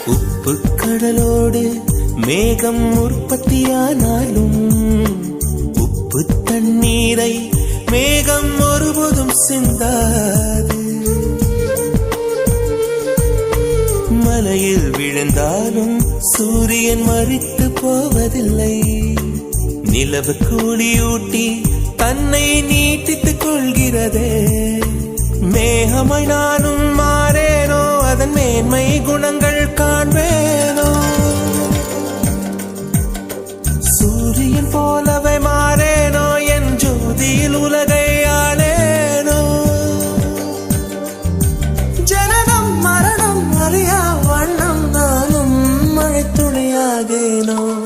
உப்பு கடலோடு மேகம் உற்பத்தியானாலும் உப்பு தண்ணீரை மேகம் ஒருபோதும் சிந்தாது. மலையில் விழுந்தாலும் சூரியன் மரித்து போவதில்லை. நிலவு கூலியூட்டி தன்னை நீட்டித்துக் கொள்கிறதே. மேகமாய் நானும் மாறேனோ, அதன் மேன்மை குணங்கள் காண்பேனோ. சூரியன் போலவே மாறேனோ, என் ஜோதியில் உலகை ஆளேனோ. ஜனனம் மரணம் அறியா வண்ணம் நானும் மழைத்துளியாகேனோ.